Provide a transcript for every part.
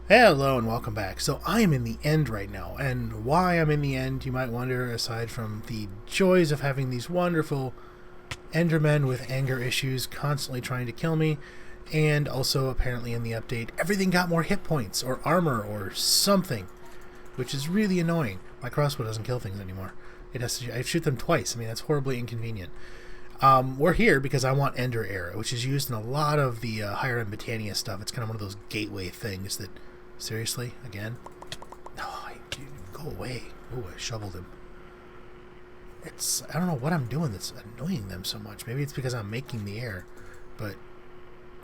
Hello and welcome back. So I am in the end right now, and why I'm in the end, you might wonder, aside from the joys of having these wonderful Endermen with anger issues constantly trying to kill me, and also apparently in the update, everything got more hit points, or armor, or something, which is really annoying. My crossbow doesn't kill things anymore. I shoot them twice. I mean, that's horribly inconvenient. We're here because I want Ender Air, which is used in a lot of the higher end Britannia stuff. It's kind of one of those gateway things that, seriously, again? No, go away. Ooh, I shoveled him. I don't know what I'm doing that's annoying them so much. Maybe it's because I'm making the air, but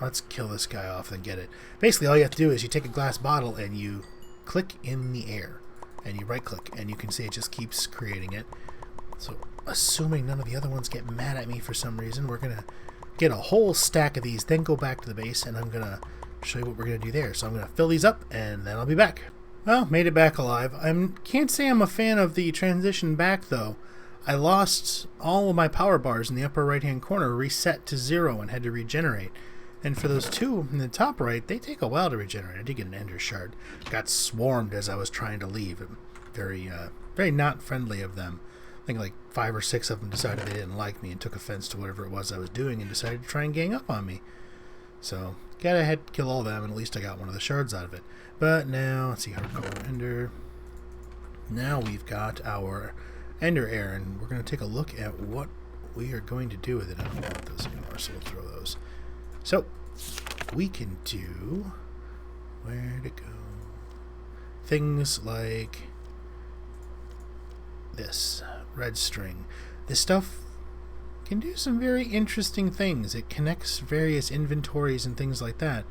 let's kill this guy off and get it. Basically, all you have to do is you take a glass bottle and you click in the air, and you right click, and you can see it just keeps creating it. So, assuming none of the other ones get mad at me for some reason, we're going to get a whole stack of these, then go back to the base, and I'm going to show you what we're going to do there. So I'm going to fill these up, and then I'll be back. Well, made it back alive. I can't say I'm a fan of the transition back, though. I lost all of my power bars in the upper right-hand corner, reset to 0, and had to regenerate. And for those two in the top right, they take a while to regenerate. I did get an ender shard. Got swarmed as I was trying to leave. Very not friendly of them. I think like 5 or 6 of them decided they didn't like me and took offense to whatever it was I was doing and decided to try and gang up on me. So, gotta had to kill all of them, and at least I got one of the shards out of it. But now, let's see, hardcore ender. Now we've got our ender air, and we're going to take a look at what we are going to do with it. I don't want those anymore, so we'll throw those. So, we can do, where to go? Things like this, red string. This stuff can do some very interesting things. It connects various inventories and things like that.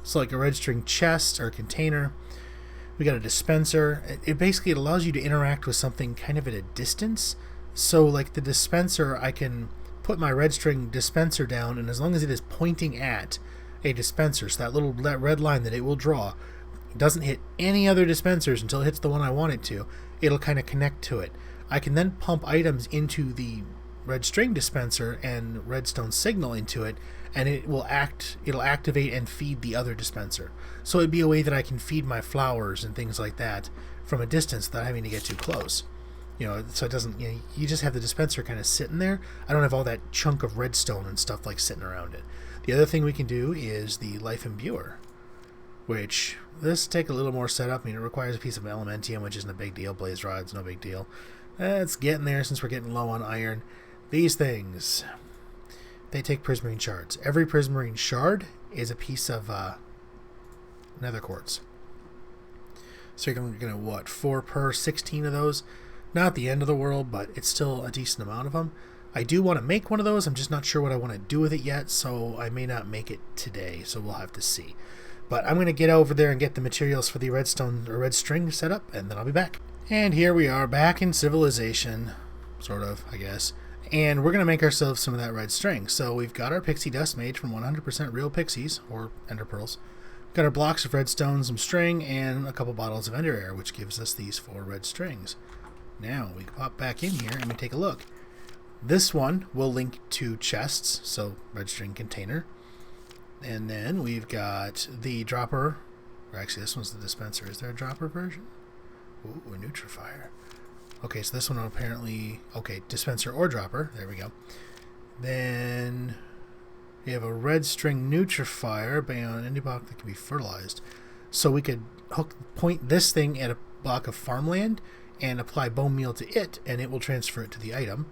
It's like a red string chest or container. We got a dispenser. It basically allows you to interact with something kind of at a distance. So like the dispenser, I can put my red string dispenser down, and as long as it is pointing at a dispenser, so that red line that it will draw doesn't hit any other dispensers until it hits the one I want it to, it'll kind of connect to it. I can then pump items into the red string dispenser and redstone signal into it, and it'll activate and feed the other dispenser. So it'd be a way that I can feed my flowers and things like that from a distance without having to get too close. So it doesn't, you just have the dispenser kind of sitting there. I don't have all that chunk of redstone and stuff like sitting around it. The other thing we can do is the life imbuer, which this take a little more setup. I mean, it requires a piece of elementium, which isn't a big deal. Blaze rods, no big deal. It's getting there since we're getting low on iron. These things, they take prismarine shards. Every prismarine shard is a piece of nether quartz. So you're going to, what, 4 per 16 of those? Not the end of the world, but it's still a decent amount of them. I do want to make one of those. I'm just not sure what I want to do with it yet, so I may not make it today, so we'll have to see. But I'm going to get over there and get the materials for the redstone or red string set up, and then I'll be back. And here we are back in civilization, sort of, I guess. And we're going to make ourselves some of that red string. So we've got our pixie dust made from 100% real pixies, or ender pearls. We've got our blocks of redstone, some string, and a couple bottles of ender air, which gives us these 4 red strings. Now we can pop back in here and we take a look. This one will link to chests, so red string container. And then we've got the dropper, or actually this one's the dispenser. Is there a dropper version? Ooh, a neutrifier. Okay, so this one apparently, okay, dispenser or dropper, there we go. Then we have a red string neutrifier on any block that can be fertilized. So we could point this thing at a block of farmland and apply bone meal to it, and it will transfer it to the item.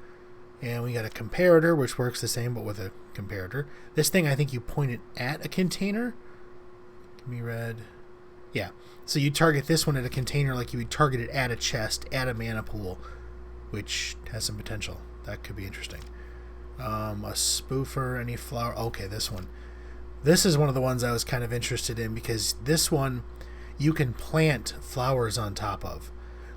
And we got a comparator, which works the same, but with a comparator. This thing, I think you point it at a container. Give me red. Yeah. So you target this one at a container like you would target it at a chest, at a mana pool, which has some potential. That could be interesting. A spoofer, any flower. Okay, this one. This is one of the ones I was kind of interested in because this one you can plant flowers on top of.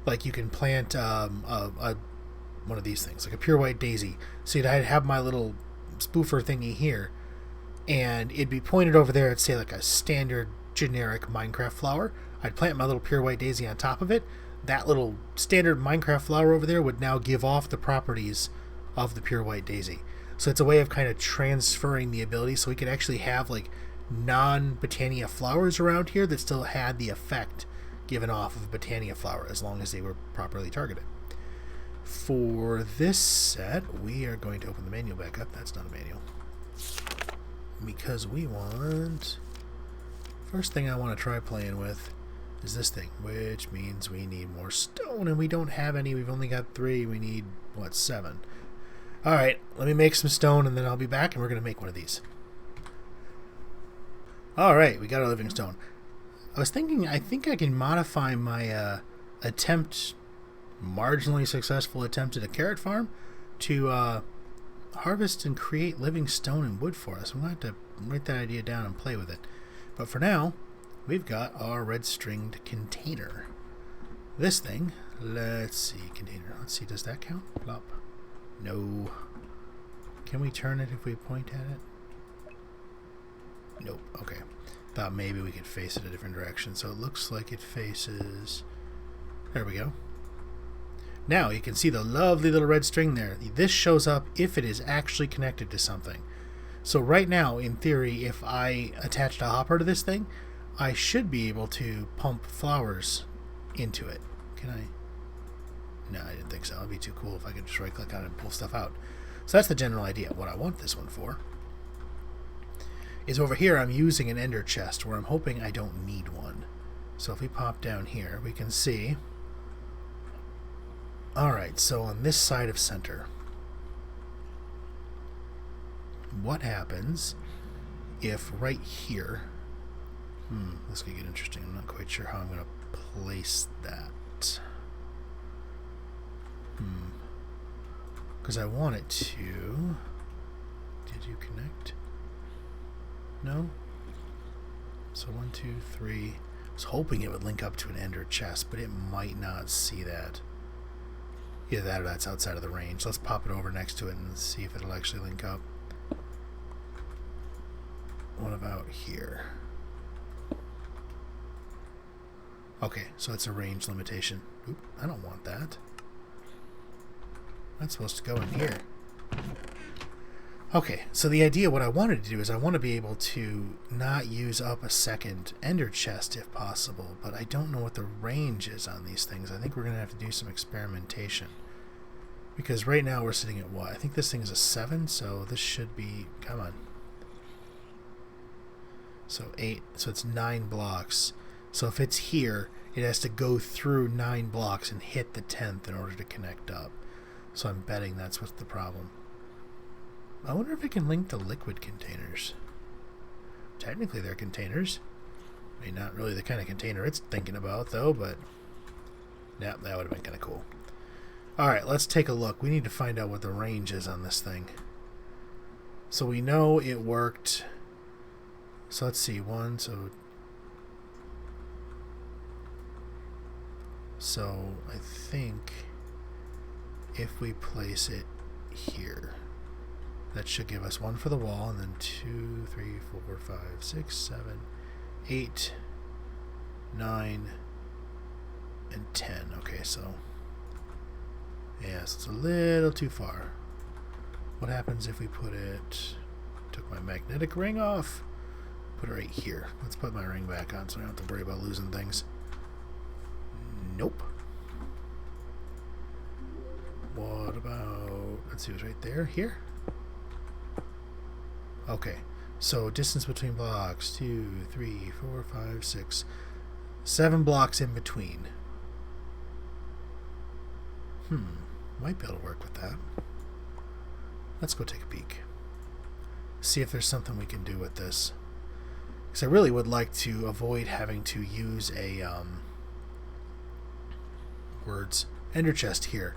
Like you can plant one of these things, like a pure white daisy. So I'd have my little spoofer thingy here, and it'd be pointed over there at, say, like a standard generic Minecraft flower. I'd plant my little pure white daisy on top of it. That little standard Minecraft flower over there would now give off the properties of the pure white daisy. So it's a way of kind of transferring the ability, so we could actually have like non-Botania flowers around here that still had the effect given off of a Botania flower as long as they were properly targeted. For this set, we are going to open the manual back up. That's not a manual. Because we want... First thing I want to try playing with is this thing, which means we need more stone, and we don't have any. We've only got 3. We need, what, 7. Alright, let me make some stone, and then I'll be back, and we're going to make one of these. Alright, we got our living stone. I was thinking, I think I can modify my marginally successful attempt at a carrot farm to harvest and create living stone and wood for us. I'm going to have to write that idea down and play with it. But for now, we've got our red stringed container. This thing, let's see, container. Let's see, does that count? Plop. No. Can we turn it if we point at it? Nope. Okay. Thought maybe we could face it a different direction. So it looks like it faces... There we go. Now you can see the lovely little red string there. This shows up if it is actually connected to something. So right now, in theory, if I attached a hopper to this thing, I should be able to pump flowers into it. Can I? No, I didn't think so. It'd be too cool if I could just right click on it and pull stuff out. So that's the general idea. What I want this one for is over here I'm using an ender chest where I'm hoping I don't need one. So if we pop down here, we can see... Alright, so on this side of center, what happens if right here... this could get interesting. I'm not quite sure how I'm going to place that. Because I want it to... Did you connect? No? So 1, 2, 3. I was hoping it would link up to an ender chest, but it might not see that. Either that or that's outside of the range. Let's pop it over next to it and see if it'll actually link up. What about here? Okay, so it's a range limitation. Oop, I don't want that. That's supposed to go in here. Okay, so the idea, what I wanted to do is I want to be able to not use up a second ender chest if possible, but I don't know what the range is on these things. I think we're going to have to do some experimentation. Because right now we're sitting at what? I think this thing is a 7, so this should be... Come on. So 8, so it's 9 blocks. So if it's here, it has to go through 9 blocks and hit the 10th in order to connect up. So I'm betting that's what's the problem. I wonder if it can link to liquid containers. Technically they're containers. I mean, not really the kind of container it's thinking about, though, but... Yeah, that would have been kind of cool. Alright, let's take a look. We need to find out what the range is on this thing. So we know it worked... So let's see, 1, so I think if we place it here, that should give us 1 for the wall, and then 2, 3, 4, 5, 6, 7, 8, 9, and 10. Okay, so yeah, so it's a little too far. What happens if we put it... Took my magnetic ring off. Put it right here. Let's put my ring back on so I don't have to worry about losing things. Nope. What about... Let's see what's right there. Here? Okay. So distance between blocks. 2, 3, 4, 5, 6, 7 blocks in between. Might be able to work with that. Let's go take a peek. See if there's something we can do with this. Because I really would like to avoid having to use a ender chest here,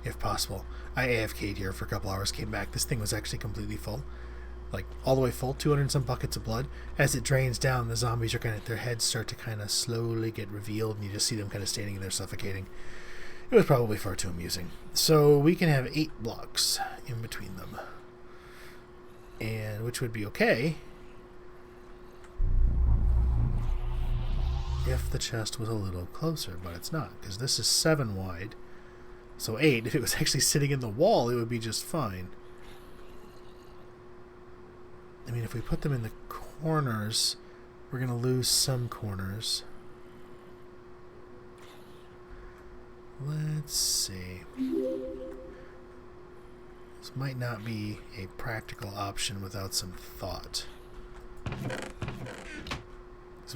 if possible. I AFK'd here for a couple hours, came back. This thing was actually completely full. Like, all the way full, 200 and some buckets of blood. As it drains down, the zombies are kind of, their heads start to kind of slowly get revealed, and you just see them kind of standing there suffocating. It was probably far too amusing. So we can have 8 blocks in between them. And which would be okay if the chest was a little closer, but it's not, because this is 7 wide. So 8, if it was actually sitting in the wall, it would be just fine. I mean, if we put them in the corners, we're going to lose some corners. Let's see. This might not be a practical option without some thought. Because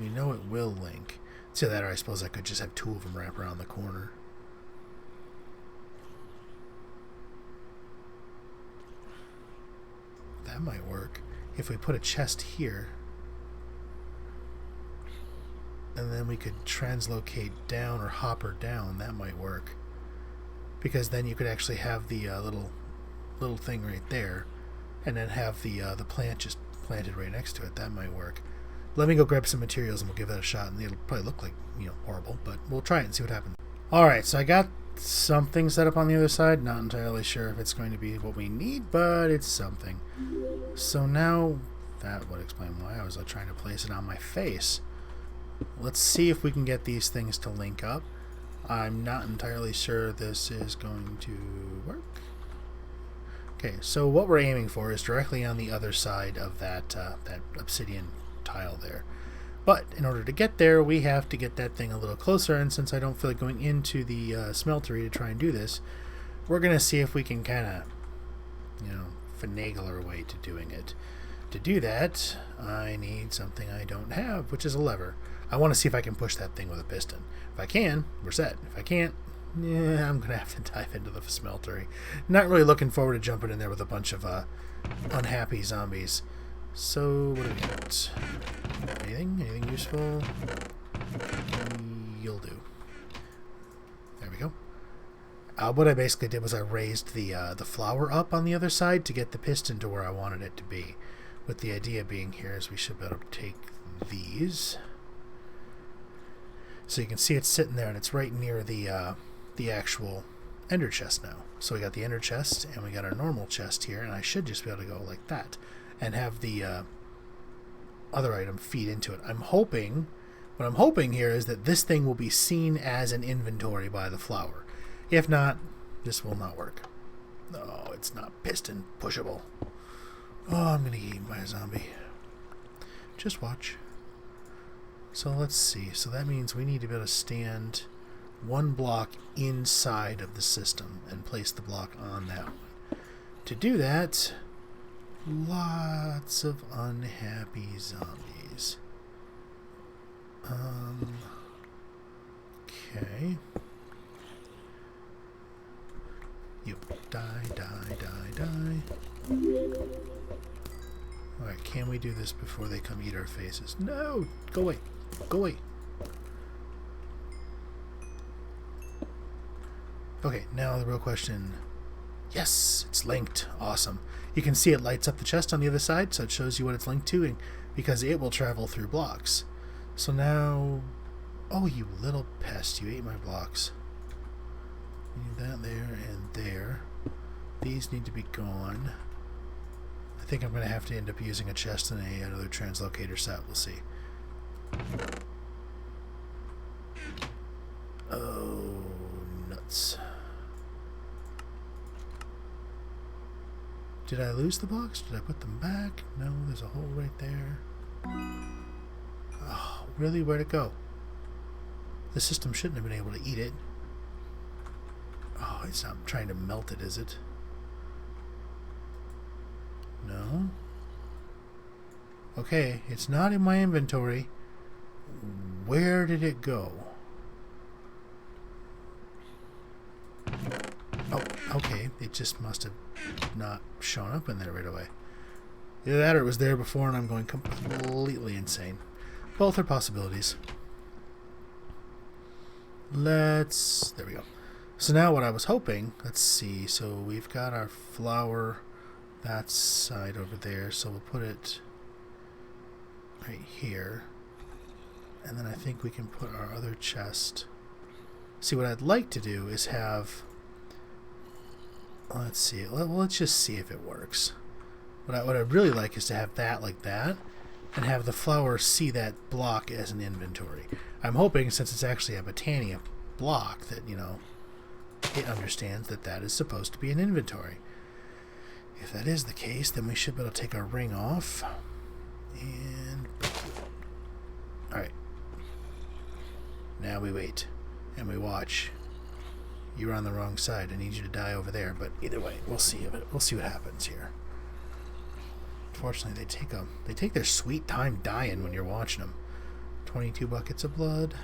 we know it will link. It's either that, or I suppose I could just have two of them wrap around the corner. That might work. If we put a chest here, and then we could translocate down or hopper down, that might work. Because then you could actually have the little thing right there, and then have the plant just planted right next to it. That might work. Let me go grab some materials and we'll give that a shot, and it'll probably look like, horrible, but we'll try it and see what happens. Alright, so I got something set up on the other side. Not entirely sure if it's going to be what we need, but it's something. So now, that would explain why I was trying to place it on my face. Let's see if we can get these things to link up. I'm not entirely sure this is going to work. Okay, so what we're aiming for is directly on the other side of that obsidian tile there. But in order to get there, we have to get that thing a little closer, and since I don't feel like going into the smeltery to try and do this, we're going to see if we can kind of, finagle our way to doing it. To do that, I need something I don't have, which is a lever. I want to see if I can push that thing with a piston. If I can, we're set. If I can't, yeah, I'm going to have to dive into the smeltery. Not really looking forward to jumping in there with a bunch of unhappy zombies. So, what do we got? Anything? Anything useful? You'll do. There we go. What I basically did was I raised the flower up on the other side to get the piston to where I wanted it to be. With the idea being here is we should be able to take these. So you can see it's sitting there, and it's right near the actual ender chest now. So we got the ender chest, and we got our normal chest here, and I should just be able to go like that and have the other item feed into it. What I'm hoping here is that this thing will be seen as an inventory by the flower. If not, this will not work. No, it's not piston pushable. Oh, I'm gonna get eaten by a zombie. Just watch. So let's see. So that means we need to be able to stand one block inside of the system and place the block on that one. To do that, lots of unhappy zombies. Okay. You die, die, die, die. Alright, can we do this before they come eat our faces? No! Go away! Go away! Okay, now the real question. Yes! It's linked. Awesome. You can see it lights up the chest on the other side, so it shows you what it's linked to, and because it will travel through blocks. So now... Oh, you little pest. You ate my blocks. Need that there and there. These need to be gone. I think I'm going to have to end up using a chest and another translocator set. We'll see. Oh, nuts. Did I lose the blocks? Did I put them back? No, there's a hole right there. Oh, really? Where'd it go? The system shouldn't have been able to eat it. Oh, it's not trying to melt it, is it? No. Okay, it's not in my inventory. Where did it go? Oh, okay. It just must have not shown up in there right away. Either that or it was there before and I'm going completely insane. Both are possibilities. There we go. So now what I was hoping, let's see, so we've got our flower that side over there, so we'll put it right here. And then I think we can put our other chest. See, what I'd like to do is have, let's see, let's just see if it works. What I'd really like is to have that like that, and have the flower see that block as an inventory. I'm hoping, since it's actually a Botania block, that, it understands that that is supposed to be an inventory. If that is the case, then we should be able to take our ring off And alright. Now we wait. And we watch. You're on the wrong side. I need you to die over there. But either way, we'll see what happens here. Unfortunately, they take their sweet time dying when you're watching them. 22 buckets of blood.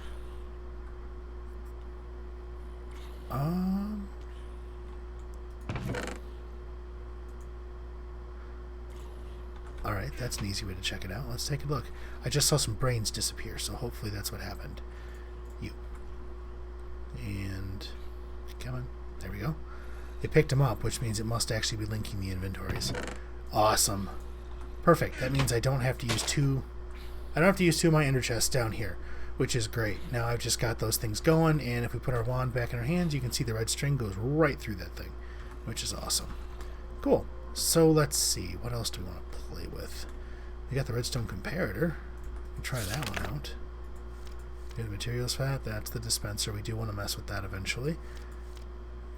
Alright, that's an easy way to check it out. Let's take a look. I just saw some brains disappear, so hopefully that's what happened. You. And... come on. There we go. It picked him up, which means it must actually be linking the inventories. Awesome. Perfect. That means I don't have to use two... I don't have to use two of my ender chests down here, which is great. Now I've just got those things going, and if we put our wand back in our hands, you can see the red string goes right through that thing, which is awesome. Cool. So let's see. What else do we want to play with? We got the redstone comparator. We'll try that one out. Good materials fat. That's the dispenser. We do want to mess with that eventually.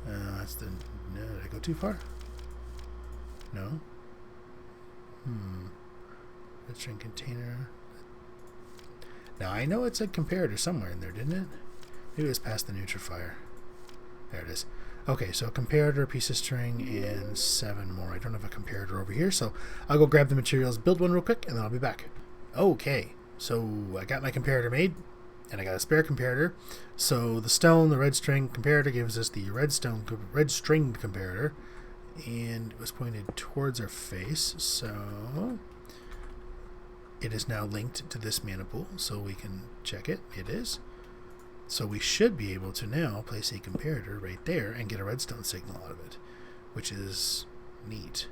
That's the... No, did I go too far? No? Red string container. Now, I know it said comparator somewhere in there, didn't it? Maybe it was past the nutrifier. There it is. Okay, so comparator, piece of string, and 7 more. I don't have a comparator over here, so I'll go grab the materials, build one real quick, and then I'll be back. Okay, so I got my comparator made, and I got a spare comparator. So the stone, the red string comparator gives us the red stringed comparator, and it was pointed towards our face, so it is now linked to this mana pool, so we can check it. It is. So we should be able to now place a comparator right there and get a redstone signal out of it, which is neat.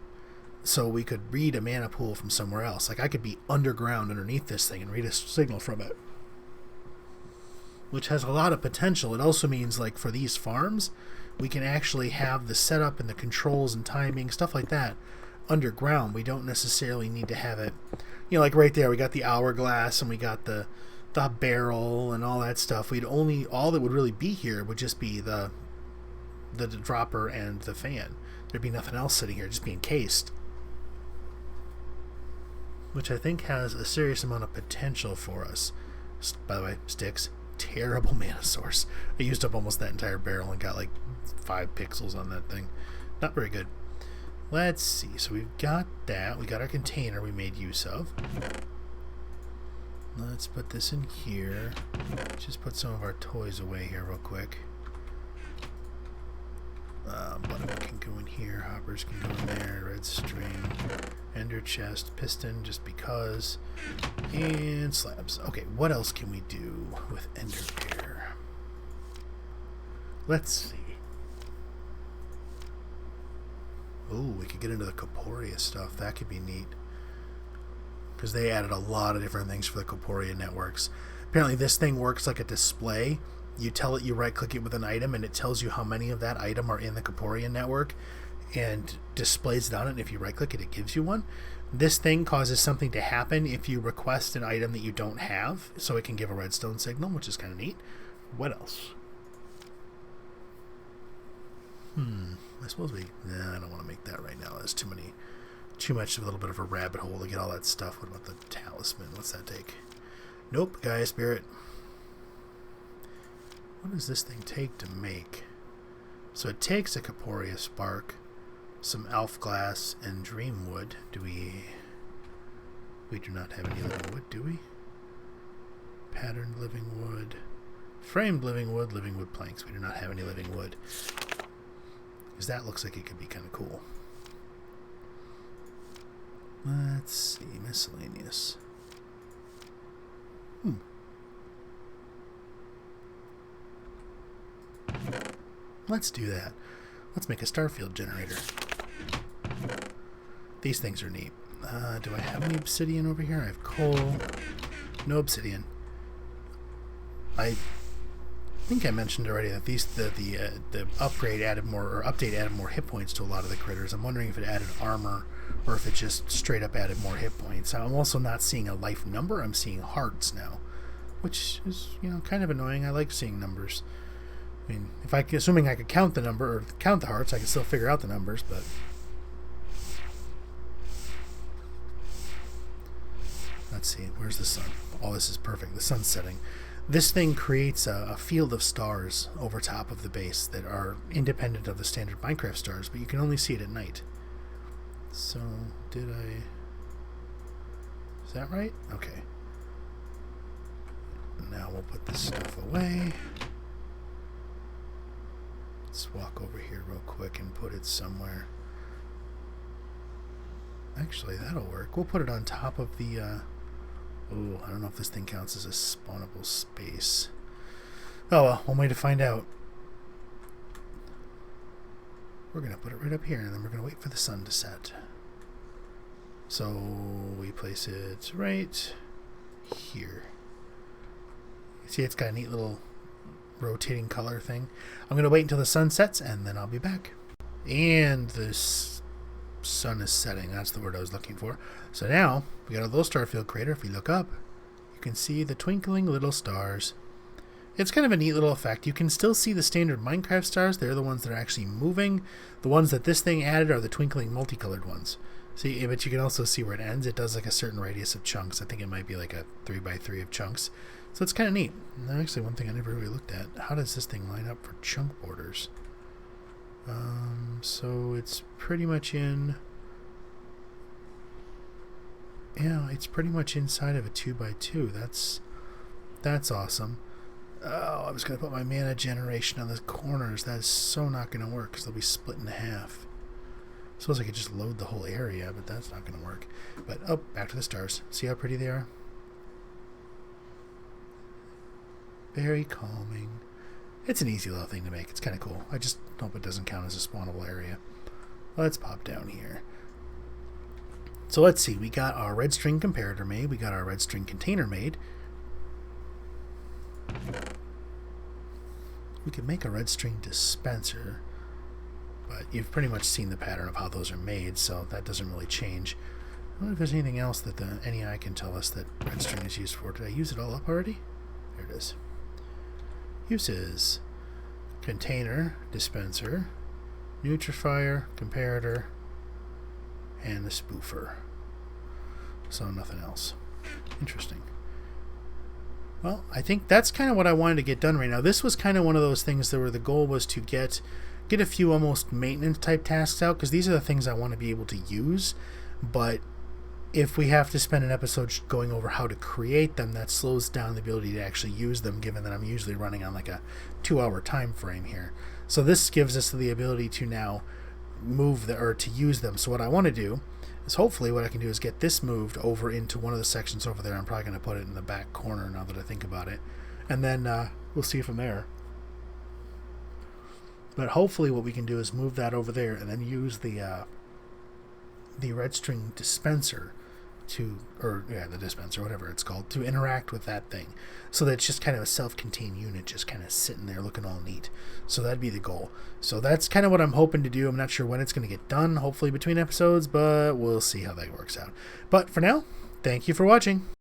So we could read a mana pool from somewhere else. Like I could be underground underneath this thing and read a signal from it, which has a lot of potential. It also means, like, for these farms, we can actually have the setup and the controls and timing, stuff like that, underground. We don't necessarily need to have it, you know, like right there, we got the hourglass and we got the barrel and all that stuff. All that would really be here would just be the dropper and the fan. There'd be nothing else sitting here, just be encased. Which I think has a serious amount of potential for us. By the way, sticks, terrible mana source. I used up almost that entire barrel and got like 5 pixels on that thing. Not very good. Let's see. So we've got that. We got our container we made use of. Let's put this in here. Just put some of our toys away here real quick. Button can go in here. Hoppers can go in there. Red string. Ender chest. Piston just because. And slabs. Okay, what else can we do with ender air? Let's see. Oh, we could get into the Corporea stuff. That could be neat. Because they added a lot of different things for the Corporea networks. Apparently this thing works like a display. You tell it, you right click it with an item and it tells you how many of that item are in the Corporea network and displays it on it, and if you right click it, it gives you one. This thing causes something to happen if you request an item that you don't have, so it can give a redstone signal, which is kind of neat. What else? I suppose I don't want to make that right now. There's too much of a little bit of a rabbit hole to get all that stuff. What about the talisman? What's that take? Nope, Gaia Spirit. What does this thing take to make? So it takes a Corporea Spark, some Elf Glass, and Dreamwood. We do not have any living wood, do we? Patterned living wood. Framed living wood planks. We do not have any living wood. Because that looks like it could be kind of cool. Let's see, miscellaneous. Let's do that. Let's make a starfield generator. These things are neat. Do I have any obsidian over here? I have coal. No obsidian. I think I mentioned already that the upgrade added more, or update added more hit points to a lot of the critters. I'm wondering if it added armor or if it just straight up added more hit points. I'm also not seeing a life number. I'm seeing hearts now, which is, kind of annoying. I like seeing numbers. I mean, assuming I could count the number or count the hearts, I could still figure out the numbers, but let's see, where's the sun? Oh, this is perfect. The sun's setting. This thing creates a field of stars over top of the base that are independent of the standard Minecraft stars, but you can only see it at night. So, is that right? Okay. Now we'll put this stuff away. Let's walk over here real quick and put it somewhere. Actually, that'll work. We'll put it on top of the... oh, I don't know if this thing counts as a spawnable space. Oh well, one way to find out. We're going to put it right up here, and then we're going to wait for the sun to set. So we place it right here. See, it's got a neat little rotating color thing. I'm going to wait until the sun sets, and then I'll be back. And this sun is setting. That's the word I was looking for. So now we got a little starfield crater. If we look up, you can see the twinkling little stars. It's kind of a neat little effect. You can still see the standard Minecraft stars. They're the ones that are actually moving. The ones that this thing added are the twinkling multicolored ones. See, but you can also see where it ends. It does like a certain radius of chunks. I think it might be like a 3x3 of chunks. So it's kind of neat. And actually, one thing I never really looked at. How does this thing line up for chunk borders? So it's pretty much in... Yeah, it's pretty much inside of a 2x2. That's awesome. Oh, I was going to put my mana generation on the corners. That is so not going to work because they'll be split in half. I suppose I could just load the whole area, but that's not going to work. But, oh, back to the stars. See how pretty they are? Very calming. It's an easy little thing to make. It's kind of cool. I just hope it doesn't count as a spawnable area. Let's pop down here. So let's see. We got our red string comparator made. We got our red string container made. We could make a red string dispenser, but you've pretty much seen the pattern of how those are made, so that doesn't really change. I wonder if there's anything else that the NEI can tell us that red string is used for. Did I use it all up already? There it is. Uses: container, dispenser, nutrifier, comparator, and a spoofer. So nothing else. Interesting. Well, I think that's kind of what I wanted to get done right now. This was kind of one of those things that where the goal was to get a few almost maintenance type tasks out, because these are the things I want to be able to use. But if we have to spend an episode going over how to create them, that slows down the ability to actually use them, given that I'm usually running on like a 2-hour time frame here. So this gives us the ability to now to use them. So what I want to do is hopefully what I can do is get this moved over into one of the sections over there. I'm probably going to put it in the back corner now that I think about it. And then we'll see from there. But hopefully what we can do is move that over there and then use the red string dispenser the dispenser, whatever it's called, to interact with that thing. So that it's just kind of a self-contained unit, just kind of sitting there looking all neat. So that'd be the goal. So that's kind of what I'm hoping to do. I'm not sure when it's going to get done, hopefully between episodes, but we'll see how that works out. But for now, thank you for watching.